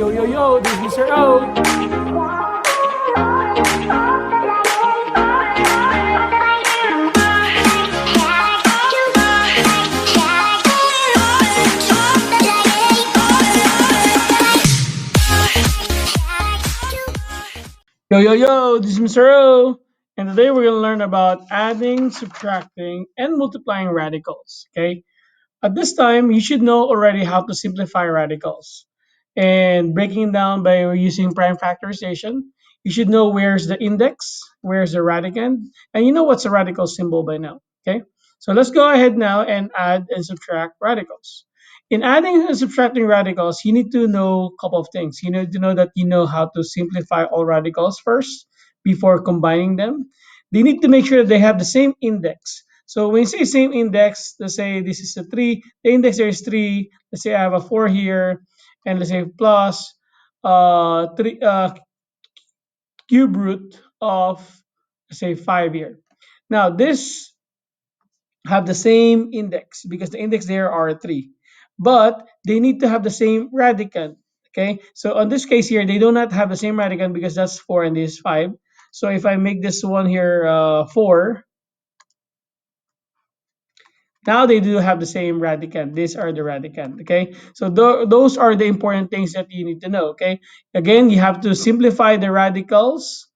Yo, yo, yo, this is Mr. O. Yo, yo, yo, this is Mr. O. And today we're going to learn about adding, subtracting, and multiplying radicals. Okay. At this time, you should know already how to simplify radicals. And breaking down by using prime factorization, you should know where's the index, where's the radicand, and you know what's a radical symbol by now. Okay, so let's go ahead now and add and subtract radicals. In adding and subtracting radicals, you need to know a couple of things. You need to know that you know how to simplify all radicals first before combining them. They need to make sure that they have the same index. So when you say same index, let's say this is a 3, the index there is 3. Let's say I have a 4 here, and let's say plus 3 cube root of, let's say, 5 here. Now this have the same index because the index there are 3, but they need to have the same radicand. Okay, so on this case here, they do not have the same radicand because that's 4 and this is 5. So if I make this one here 4, now they do have the same radicand. These are the radicand. Okay, so those are the important things that you need to know. Okay, again, you have to simplify the radicals,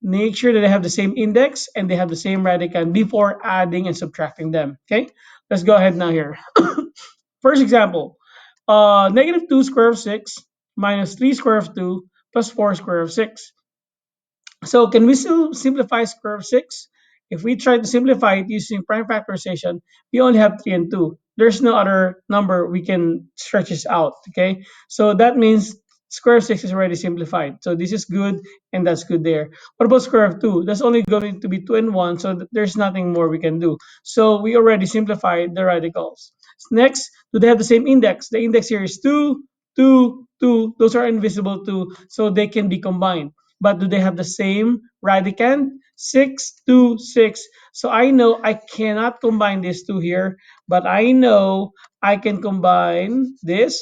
make sure that they have the same index and they have the same radicand before adding and subtracting them. Okay, let's go ahead now here. First example, negative 2 square of 6 minus 3 square of 2 plus 4 square of 6. So can we still simplify square of 6? If we try to simplify it using prime factorization, we only have 3 and 2. There's no other number we can stretch this out, okay? So that means square of 6 is already simplified. So this is good and that's good there. What about square of 2? That's only going to be 2 and 1, so there's nothing more we can do. So we already simplified the radicals. Next, do they have the same index? The index here is 2, 2, 2. Those are invisible too, so they can be combined. But do they have the same radicand? 6, 2, 6. So I know I cannot combine these two here, but I know I can combine this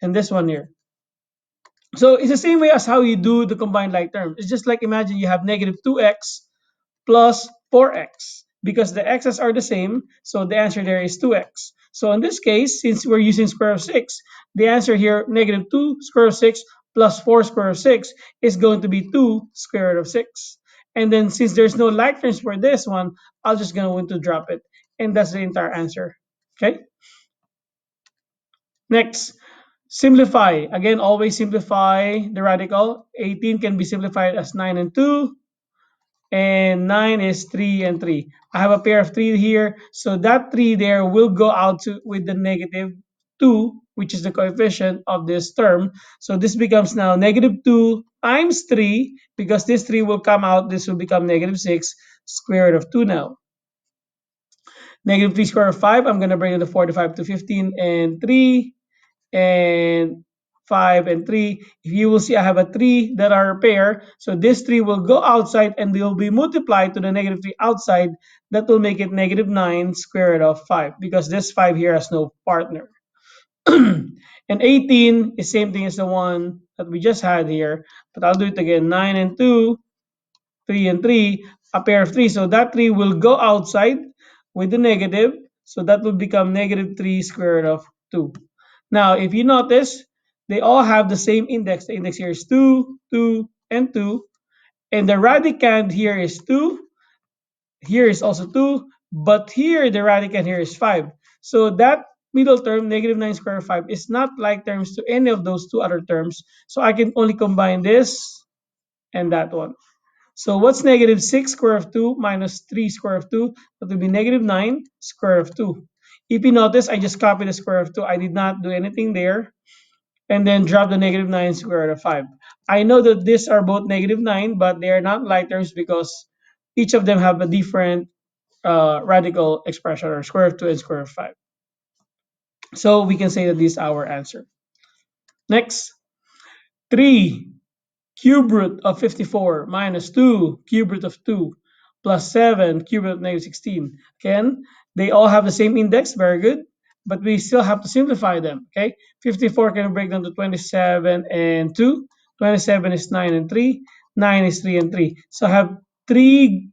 and this one here. So it's the same way as how you do the combined like terms. It's just like imagine you have negative 2x plus 4x because the x's are the same, so the answer there is 2x. So in this case, since we're using square of 6, the answer here, negative 2 square of 6 plus 4 square of 6 is going to be 2 square root of 6. And then since there's no like terms for this one, I'm just going to drop it. And that's the entire answer. Okay? Next, simplify. Again, always simplify the radical. 18 can be simplified as 9 and 2. And 9 is 3 and 3. I have a pair of 3 here, so that 3 there will go out with the negative 2, which is the coefficient of this term. So this becomes now negative 2 times 3, because this 3 will come out, this will become negative 6 square root of 2 now. Negative 3 square root of 5, I'm going to bring in the 45 to 15 and 3 and 5 and 3. If you will see, I have a 3 that are a pair. So this 3 will go outside and they will be multiplied to the negative 3 outside. That will make it negative 9 square root of 5 because this 5 here has no partner. And 18 is same thing as the one that we just had here. But I'll do it again. 9 and 2, 3 and 3, a pair of 3. So that 3 will go outside with the negative. So that will become negative 3 square root of 2. Now, if you notice, they all have the same index. The index here is 2, 2, and 2. And the radicand here is 2. Here is also 2. But here, the radicand here is 5. So that middle term, negative 9 square root of 5, is not like terms to any of those two other terms. So I can only combine this and that one. So what's negative 6 square root of 2 minus 3 square root of 2? That will be negative 9 square root of 2. If you notice, I just copied the square root of 2. I did not do anything there. And then drop the negative 9 square root of 5. I know that these are both negative 9, but they are not like terms because each of them have a different radical expression, or square root of 2 and square root of 5. So we can say that this is our answer. Next, 3 cube root of 54 minus 2 cube root of 2 plus 7 cube root of negative 16. Again, they all have the same index. Very good. but we still have to simplify them. Okay, 54 can break down to 27 and 2. 27 is 9 and 3. 9 is 3 and 3. So I have three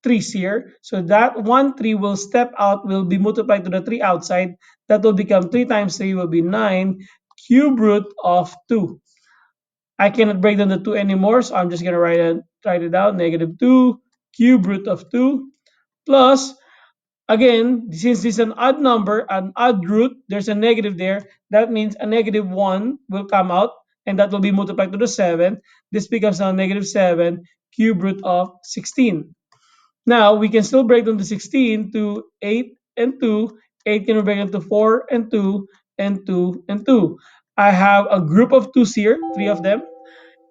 threes here. So that one 3 will step out, will be multiplied to the 3 outside. That will become 3 times 3 will be 9 cube root of 2. I cannot break down the 2 anymore, so I'm just going to write it out. Negative 2 cube root of 2 plus, again, since this is an odd number, an odd root, there's a negative there. That means a negative 1 will come out, and that will be multiplied to the 7. This becomes now negative 7 cube root of 16. Now, we can still break down the 16 to 8 and 2. 8 can be broken into 4 and 2 and 2 and 2. I have a group of 2's here, 3 of them,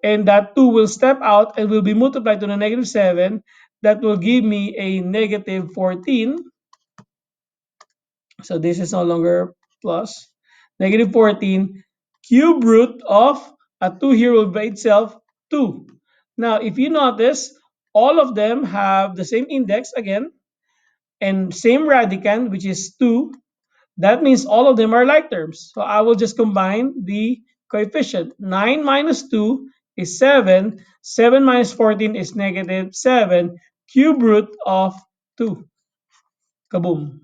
and that 2 will step out and will be multiplied to the negative 7. That will give me a negative 14. So this is no longer plus. Negative 14 cube root of a 2 here will by itself 2. Now, if you notice, all of them have the same index again and same radicand, which is 2. That means all of them are like terms. So I will just combine the coefficient. 9 minus 2 is 7. 7 minus 14 is negative 7. Cube root of 2. Kaboom.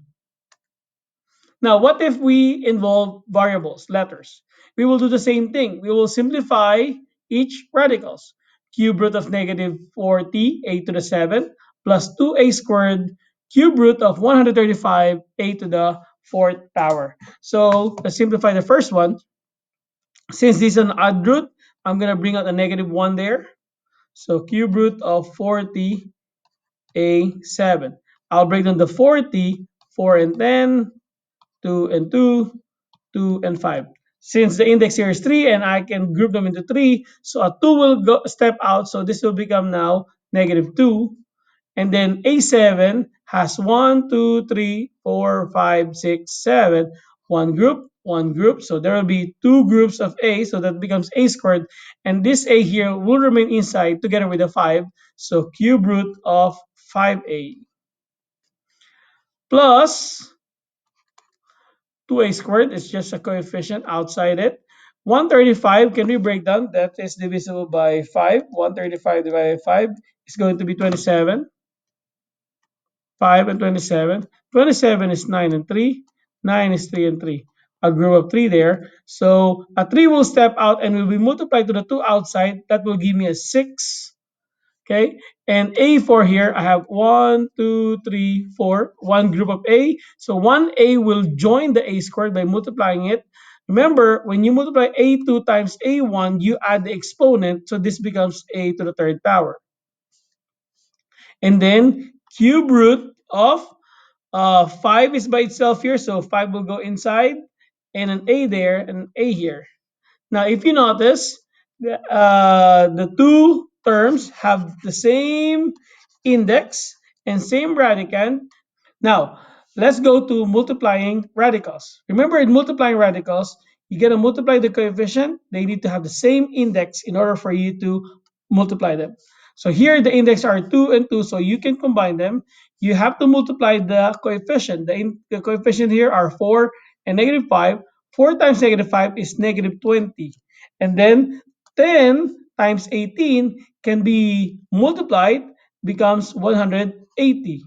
Now, what if we involve variables, letters? We will do the same thing. We will simplify each radicals. Cube root of negative 40, a to the 7, plus 2a squared, cube root of 135, a to the 4th power. So let's simplify the first one. Since this is an odd root, I'm going to bring out a negative 1 there. So cube root of 40, a 7. I'll break down the 40, 4 and 10, 2 and 2, 2 and 5. Since the index here is 3 and I can group them into 3, so a 2 will go step out, so this will become now negative 2. And then A7 has 1, 2, 3, 4, 5, 6, 7. One group. So there will be two groups of A, so that becomes A squared. And this A here will remain inside together with the 5. So cube root of 5A plus 2a squared is just a coefficient outside it. 135 can we break down? That is divisible by 5. 135 divided by 5 is going to be 27. 5 and 27. 27 is 9 and 3. 9 is 3 and 3. A group of 3 there. So a 3 will step out and will be multiplied to the 2 outside. That will give me a 6. Okay, and A4 here, I have 1, 2, 3, 4, one group of A. So 1A will join the A squared by multiplying it. Remember, when you multiply A2 times A1, you add the exponent, so this becomes A to the 3rd power. And then cube root of 5 is by itself here, so 5 will go inside, and an A there, and an A here. Now, if you notice, the two terms have the same index and same radicand. Now, let's go to multiplying radicals. Remember, in multiplying radicals, you got to multiply the coefficient. They need to have the same index in order for you to multiply them. So here, the index are 2 and 2, so you can combine them. You have to multiply the coefficient. The coefficient here are 4 and negative 5. 4 times negative 5 is negative 20. And then 10 times 18 can be multiplied, becomes 180.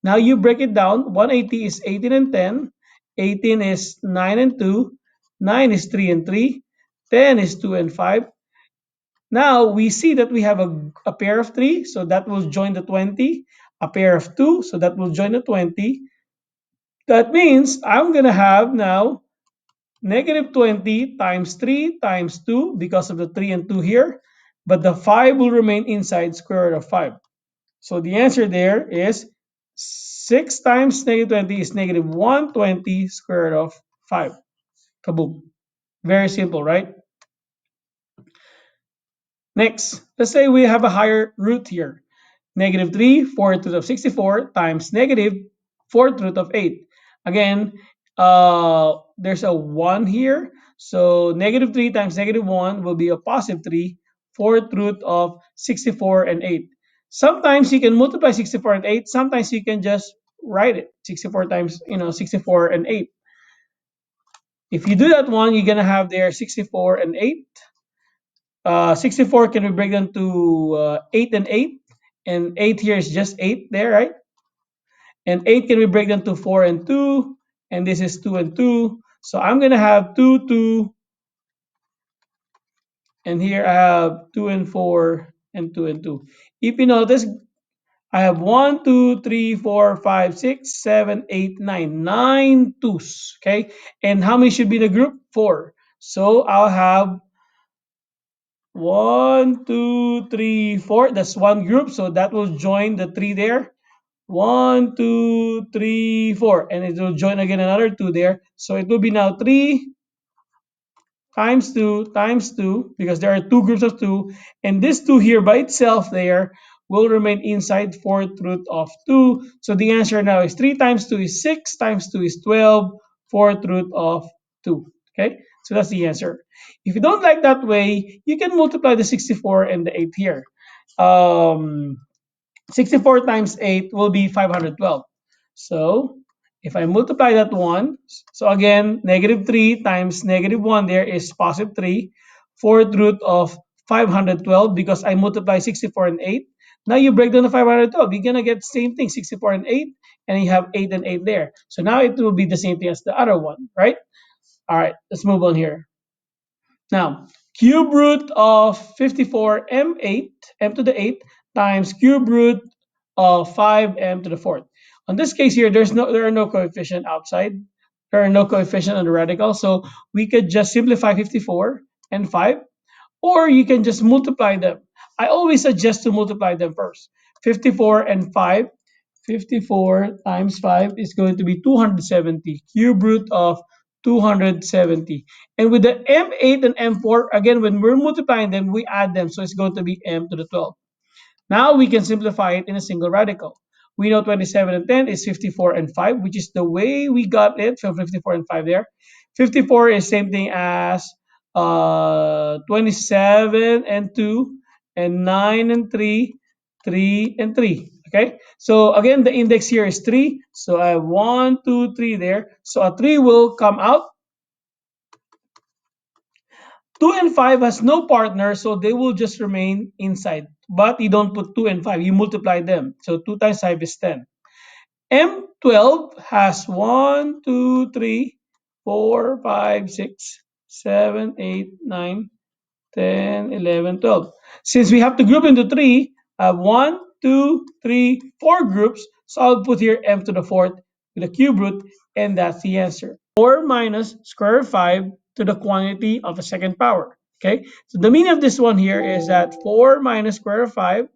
Now you break it down. 180 is 18 and 10. 18 is 9 and 2. 9 is 3 and 3. 10 is 2 and 5. Now we see that we have a pair of 3, so that will join the 20. A pair of 2, so that will join the 20. That means I'm going to have now negative 20 times 3 times 2 because of the 3 and 2 here. But the 5 will remain inside square root of 5. So the answer there is 6 times negative 20 is negative 120 square root of 5. Kaboom. Very simple, right? Next, let's say we have a higher root here. Negative 3 fourth root of 64 times negative fourth root of 8. Again, there's a 1 here. So negative 3 times negative 1 will be a positive 3, fourth root of 64 and 8. Sometimes you can multiply 64 and 8. Sometimes you can just write it. 64 times, 64 and 8. If you do that one, you're going to have there 64 and 8. 64 can we break down to 8 and 8? And 8 here is just 8 there, right? And 8 can we break down to 4 and 2? And this is 2 and 2. So I'm going to have 2, 2. And here I have 2 and 4 and 2 and 2. If you notice, I have 1, 2, 3, 4, 5, 6, 7, 8, 9. 9 twos. Okay. And how many should be in the group? 4. So I'll have 1, 2, 3, 4. That's one group. So that will join the 3 there. 1, 2, 3, 4. And it will join again another 2 there. So it will be now 3 times 2 because there are two groups of 2, and this 2 here by itself there will remain inside fourth root of 2. So the answer now is 3 times 2 is 6, times 2 is 12, fourth root of 2. Okay, so that's the answer. If you don't like that way, you can multiply the 64 and the 8 here. um, 64 times 8 will be 512. So if I multiply that one, so again, negative 3 times negative 1 there is positive 3, fourth root of 512 because I multiply 64 and 8. Now you break down the 512, you're going to get the same thing, 64 and 8, and you have 8 and 8 there. So now it will be the same thing as the other one, right? All right, let's move on here. Now, cube root of 54 m8, m to the 8, times cube root of 5m to the 4th. On this case here, there are no coefficient outside. There are no coefficient on the radical, so we could just simplify 54 and 5, or you can just multiply them. I always suggest to multiply them first. 54 and 5. 54 times 5 is going to be 270. Cube root of 270. And with the m8 and m4, again, when we're multiplying them, we add them. So it's going to be m to the 12. Now we can simplify it in a single radical. We know 27 and 10 is 54 and 5, which is the way we got it from 54 and 5 there. 54 is same thing as 27 and 2, and 9 and 3, 3 and 3. Okay, so again, the index here is 3. So I have 1, 2, 3 there. So a 3 will come out. 2 and 5 has no partner, so they will just remain inside. But you don't put 2 and 5, you multiply them. So 2 times 5 is 10. M12 has 1, 2, 3, 4, 5, 6, 7, 8, 9, 10, 11, 12. Since we have to group into 3, I have 1, 2, 3, 4 groups. So I'll put here m to the 4th with a cube root, and that's the answer. 4 minus square root of 5 to the quantity of a second power. Okay, so the meaning of this one here is that 4 minus square root of 5,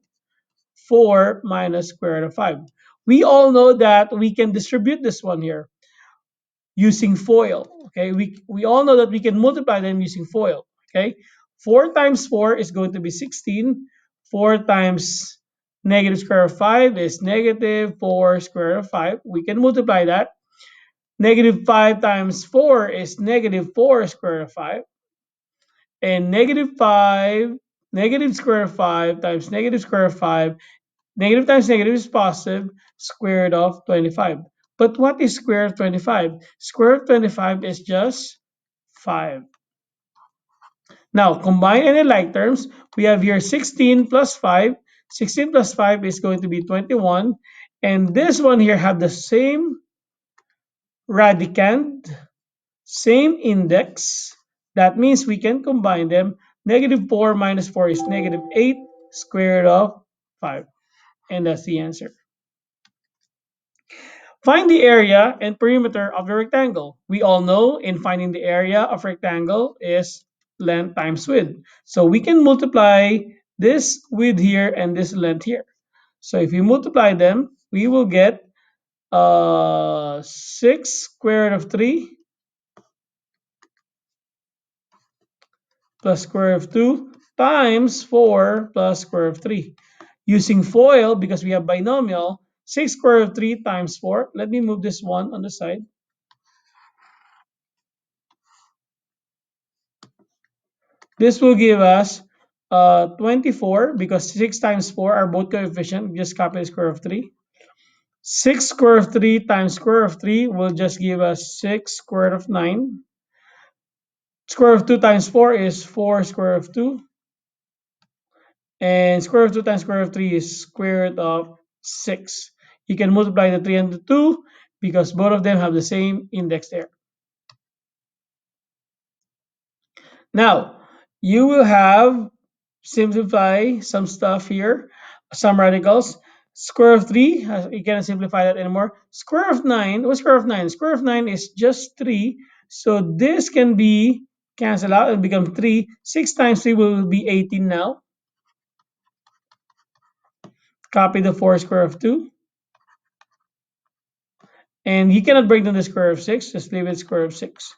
4 minus square root of 5. We all know that we can distribute this one here using FOIL. Okay, we all know that we can multiply them using FOIL. Okay, 4 times 4 is going to be 16. 4 times negative square root of 5 is negative 4 square root of 5. We can multiply that. Negative 5 times 4 is negative 4 square root of 5. And negative 5, negative square root of 5 times negative square root of 5, negative times negative is positive, square root of 25. But what is square root of 25? Square root of 25 is just 5. Now, combine any like terms. We have here 16 plus 5. 16 plus 5 is going to be 21. And this one here have the same radicand, same index. That means we can combine them. Negative 4 minus 4 is negative 8 square root of 5. And that's the answer. Find the area and perimeter of the rectangle. We all know in finding the area of rectangle is length times width. So we can multiply this width here and this length here. So if we multiply them, we will get 6 square root of 3 plus square root of 2 times 4 plus square root of 3. Using FOIL, because we have binomial, 6 square root of 3 times 4. Let me move this one on the side. This will give us 24 because 6 times 4 are both coefficient. Just copy the square root of 3. 6 square root of 3 times square root of 3 will just give us 6 square root of 9. Square root of 2 times 4 is 4 square root of 2. And square root of 2 times square root of 3 is square root of 6. You can multiply the 3 and the 2 because both of them have the same index there. Now, you will have simplify some stuff here, some radicals. Square root of 3, you cannot simplify that anymore. Square root of 9, what's square root of 9? Square root of 9 is just 3. So this can be canceled out and become 3. 6 times 3 will be 18 now. Copy the 4 square root of 2. And you cannot break down the square root of 6, just leave it square root of 6.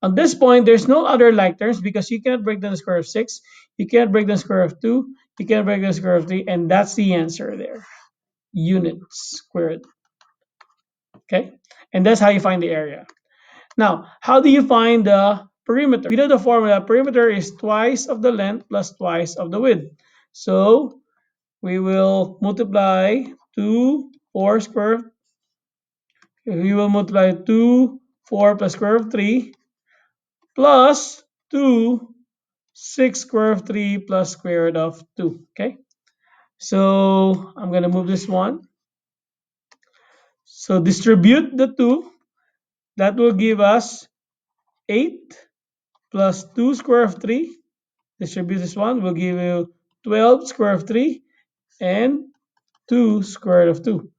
At this point, there's no other like terms because you cannot break down the square root of 6, you cannot break down the square root of 2, you cannot break down the square root of 3, and that's the answer there. Units squared. Okay? And that's how you find the area. Now, how do you find the perimeter? We know the formula. Perimeter is twice of the length plus twice of the width. So we will multiply 2, 4 square. We will multiply 2, 4 plus square root of 3 plus 2, 6 square root of 3 plus square root of 2. Okay? So I'm going to move this one. So distribute the 2. That will give us 8 plus 2 square root of 3. Distribute this one will give you 12 square root of 3 and 2 square root of 2.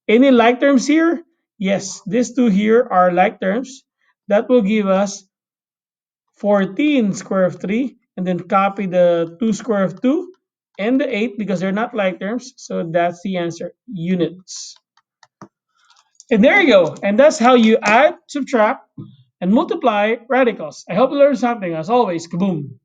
Any like terms here? Yes, these two here are like terms. That will give us 14 square root of 3, and then copy the 2 square root of 2 and the 8 because they're not like terms. So that's the answer, units. And there you go. And that's how you add, subtract, and multiply radicals. I hope you learned something. As always, kaboom.